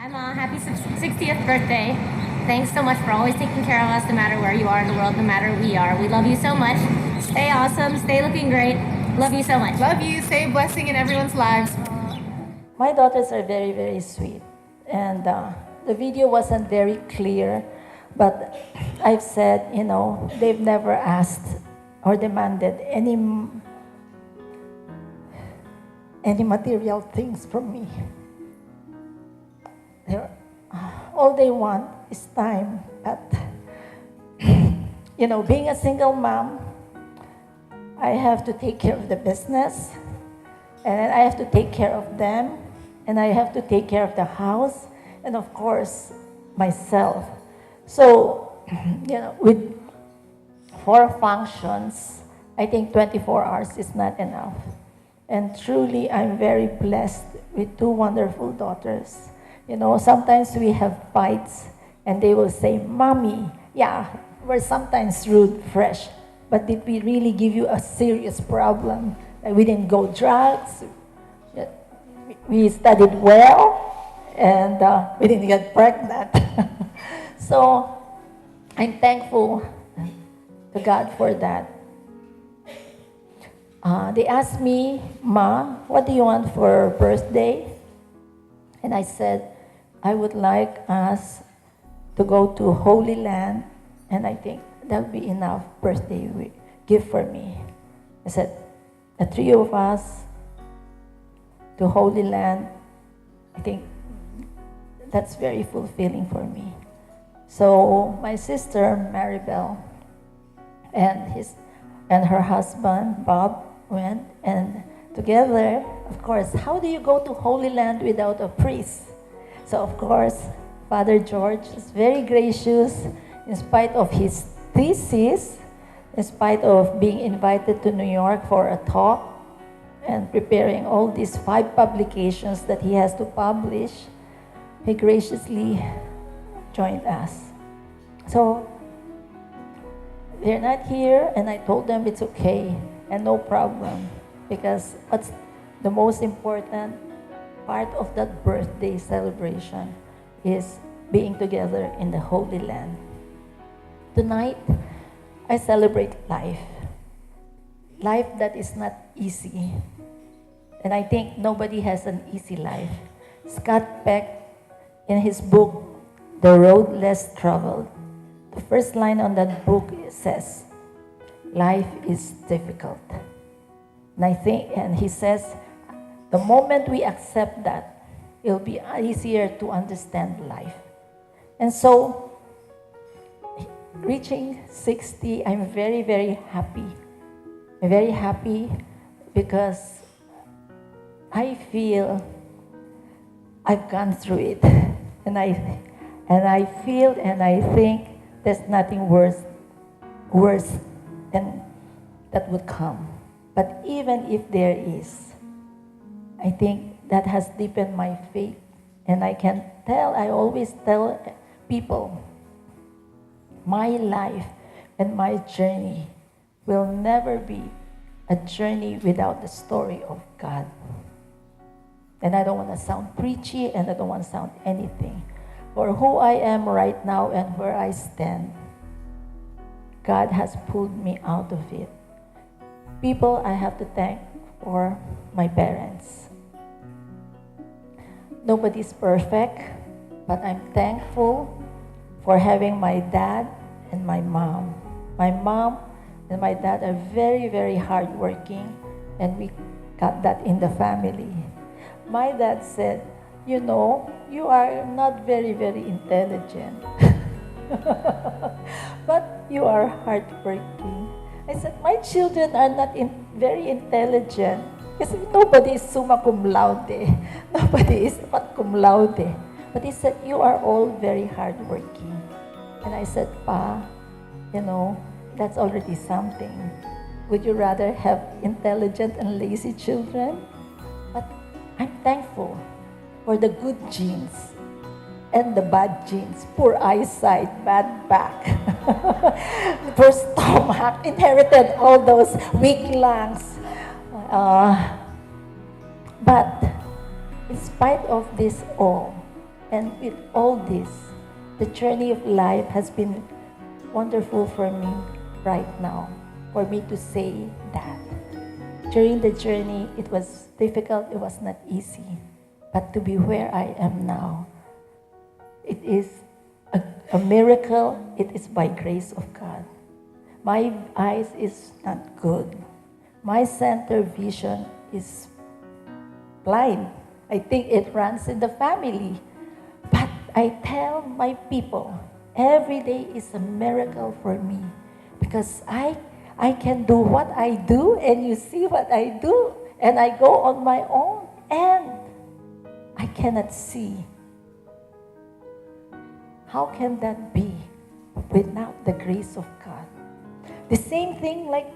Happy 60th birthday. Thanks so much for always taking care of us no matter where you are in the world, no matter who we are. We love you so much. Stay awesome. Stay looking great. Love you so much. Love you. Stay a blessing in everyone's lives. My daughters are very, very sweet. And the video wasn't very clear, but I've said, they've never asked or demanded any material things from me. They're, all they want is time. But, being a single mom, I have to take care of the business, and I have to take care of them, and I have to take care of the house, and of course, myself. So, with 4 functions, I think 24 hours is not enough. And truly, I'm very blessed with 2 wonderful daughters. Sometimes we have fights, and they will say, "Mommy, yeah, we're sometimes rude, fresh, but did we really give you a serious problem? Like we didn't go drugs, we studied well, and we didn't get pregnant." So I'm thankful to God for that. They asked me, "Ma, what do you want for birthday?" And I said, I would like us to go to Holy Land, and I think that would be enough birthday gift for me. I said, the 3 of us to Holy Land, I think that's very fulfilling for me. So my sister, Maribel, and her husband, Bob, went, and together, of course, how do you go to Holy Land without a priest? So, of course, Father George is very gracious in spite of his thesis, in spite of being invited to New York for a talk and preparing all these 5 publications that he has to publish. He graciously joined us. So, they're not here, and I told them it's okay and no problem, because what's the most important part of that birthday celebration is being together in the Holy Land. Tonight, I celebrate life. Life that is not easy. And I think nobody has an easy life. Scott Peck, in his book, The Road Less Traveled, the first line on that book says, "Life is difficult." And he says, the moment we accept that, it'll be easier to understand life. And so, reaching 60, I'm very, very happy. I'm very happy because I feel I've gone through it. And I feel and I think there's nothing worse than that would come. But even if there is, I think that has deepened my faith. And I always tell people, my life and my journey will never be a journey without the story of God. And I don't want to sound preachy, and I don't want to sound anything. For who I am right now and where I stand, God has pulled me out of it. People I have to thank for my parents. Nobody's perfect, but I'm thankful for having my dad and my mom. My mom and my dad are very, very hardworking, and we got that in the family. My dad said, "You are not very, very intelligent, but you are hardworking." I said, "My children are not very intelligent, kasi nobody is summa cum laude. Nobody is pat cum laude." But he said, "You are all very hardworking." And I said, "Pa, that's already something. Would you rather have intelligent and lazy children?" But I'm thankful for the good genes and the bad genes. Poor eyesight, bad back, poor stomach, inherited all those weak lungs. But in spite of this all, And with all this, the journey of life has been wonderful for me right now, for me to say that. During the journey, it was difficult, it was not easy. But to be where I am now, it is a miracle. It is by grace of God. My eyes is not good. My center vision is blind. I think it runs in the family. But I tell my people, every day is a miracle for me because I can do what I do and you see what I do and I go on my own and I cannot see. How can that be without the grace of God? The same thing like,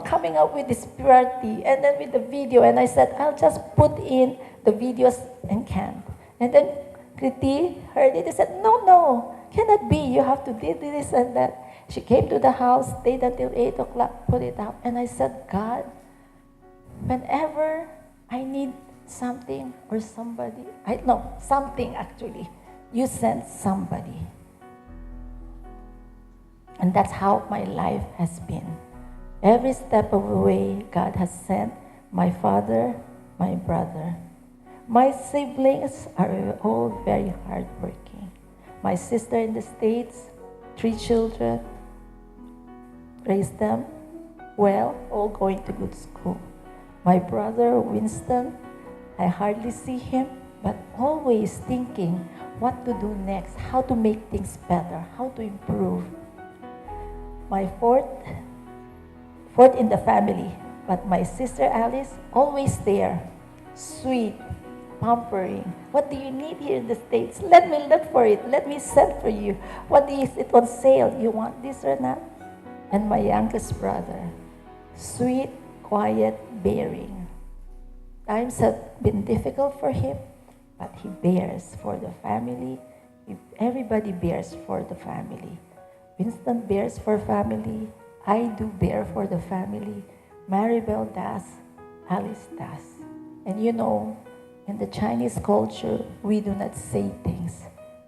coming up with this purity and then with the video. And I said, I'll just put in the videos and can. And then Kriti heard it and said, no, cannot be. You have to do this and that. She came to the house, stayed until 8 o'clock, put it up. And I said, God, whenever I need something or somebody, something actually, you send somebody. And that's how my life has been. Every step of the way, God has sent my father, my brother. My siblings are all very hardworking. My sister in the States, 3 children, raised them well, all going to good school. My brother, Winston, I hardly see him, but always thinking what to do next, how to make things better, how to improve. My fourth in the family, but my sister Alice, always there, sweet, pampering. What do you need here in the States? Let me look for it. Let me send for you. What is it on sale? You want this or not? And my youngest brother, sweet, quiet, bearing. Times have been difficult for him, but he bears for the family. Everybody bears for the family. Winston bears for family. I do bear for the family. Maribel does. Alice does. And in the Chinese culture, we do not say things,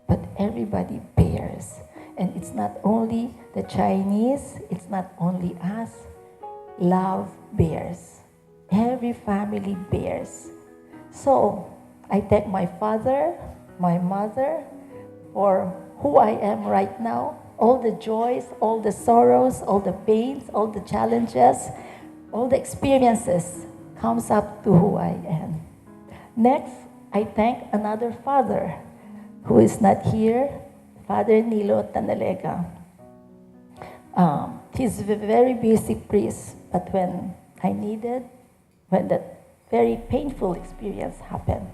but everybody bears. And it's not only the Chinese, it's not only us. Love bears. Every family bears. So, I thank my father, my mother, for who I am right now. All the joys, all the sorrows, all the pains, all the challenges, all the experiences comes up to who I am. Next, I thank another father who is not here, Father Nilo Tanalega. He's a very busy priest, but when that very painful experience happened,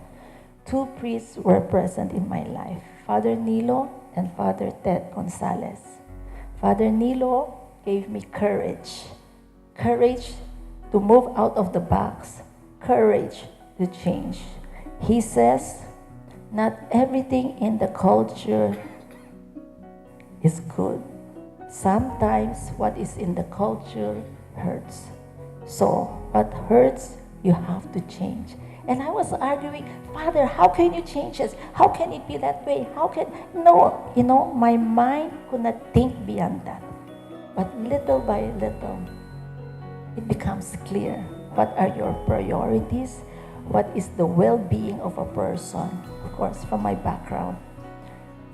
2 priests were present in my life, Father Nilo and Father Ted Gonzalez. Father Nilo gave me courage to move out of the box, courage to change. He says, not everything in the culture is good. Sometimes what is in the culture hurts. So, what hurts, you have to change. And I was arguing, Father, how can you change this? How can it be that way? No, my mind could not think beyond that. But little by little, it becomes clear. What are your priorities? What is the well-being of a person? Of course, from my background.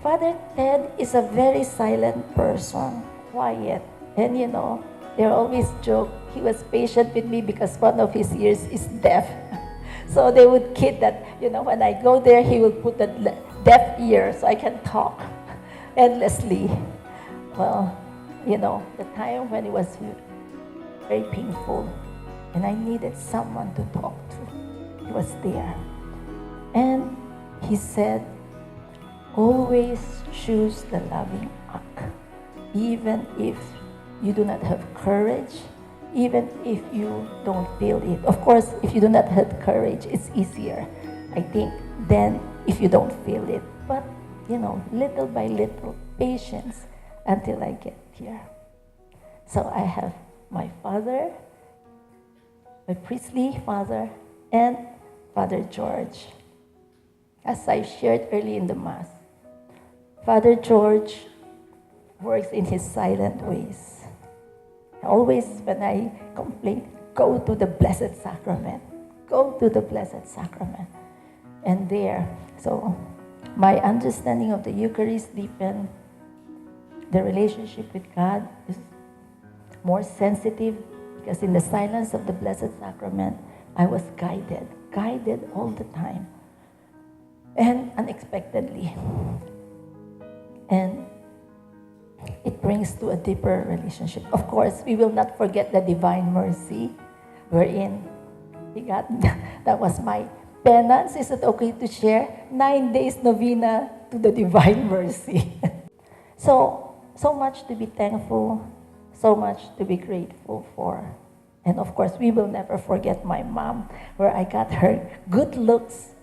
Father Ted is a very silent person, quiet. And they always joke, he was patient with me because one of his ears is deaf. So they would kid that, when I go there, he will put the deaf ear so I can talk endlessly. Well, the time when it was very painful and I needed someone to talk to, he was there. And he said, always choose the loving act, even if you do not have courage, even if you don't feel it. Of course, if you do not have courage, it's easier, I think, than if you don't feel it. But, little by little, patience until I get here. So I have my father, my priestly father, and Father George. as I shared early in the Mass, Father George works in his silent ways. Always when I complain, go to the Blessed Sacrament. Go to the Blessed Sacrament. And there, so my understanding of the Eucharist deepened. The relationship with God is more sensitive because in the silence of the Blessed Sacrament, I was guided all the time and unexpectedly. And it brings to a deeper relationship. Of course, we will not forget the Divine Mercy wherein he got, that was my penance. Is it okay to share? 9 days novena to the Divine Mercy. So much to be thankful, so much to be grateful for. And of course, we will never forget my mom, where I got her good looks.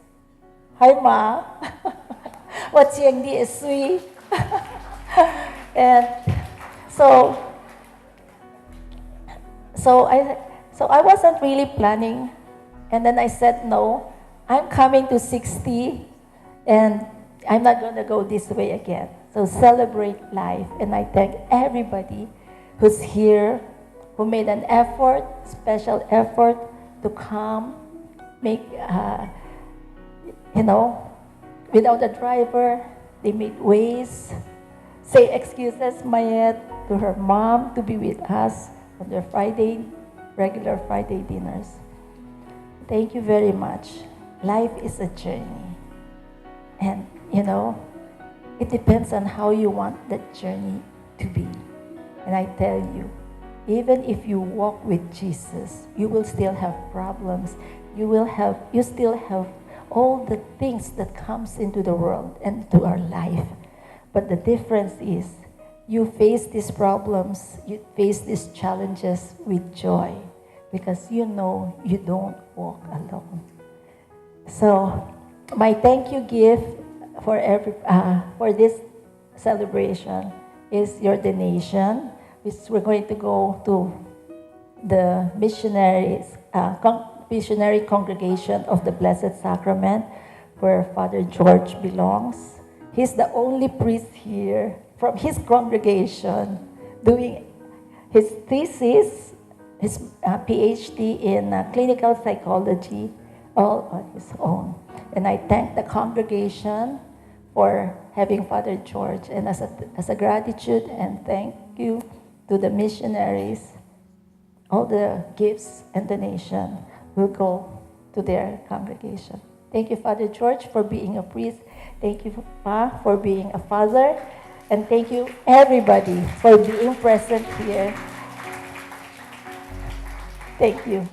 Hi, Ma. What's yung di sweet? And so I wasn't really planning, and then I said no. I'm coming to 60, and I'm not going to go this way again. So celebrate life, and I thank everybody who's here, who made an effort, special effort to come, make, without a driver, they made ways, say excuses, Mayet, to her mom to be with us on their regular Friday dinners. Thank you very much. Life is a journey. And, it depends on how you want that journey to be. And I tell you, even if you walk with Jesus, you will still have problems. You still have all the things that comes into the world and to our life. But the difference is you face these problems, you face these challenges with joy because you know you don't walk alone. So my thank you gift for this celebration is your donation, which we're going to go to the missionary congregation of the Blessed Sacrament, where Father George belongs. He's the only priest here from his congregation doing his thesis, his PhD in clinical psychology, all on his own. And I thank the congregation for having Father George. And as a gratitude and thank you to the missionaries, all the gifts and donation will go to their congregation. Thank you, Father George, for being a priest. Thank you, Pa, for being a father. And thank you, everybody, for being present here. Thank you.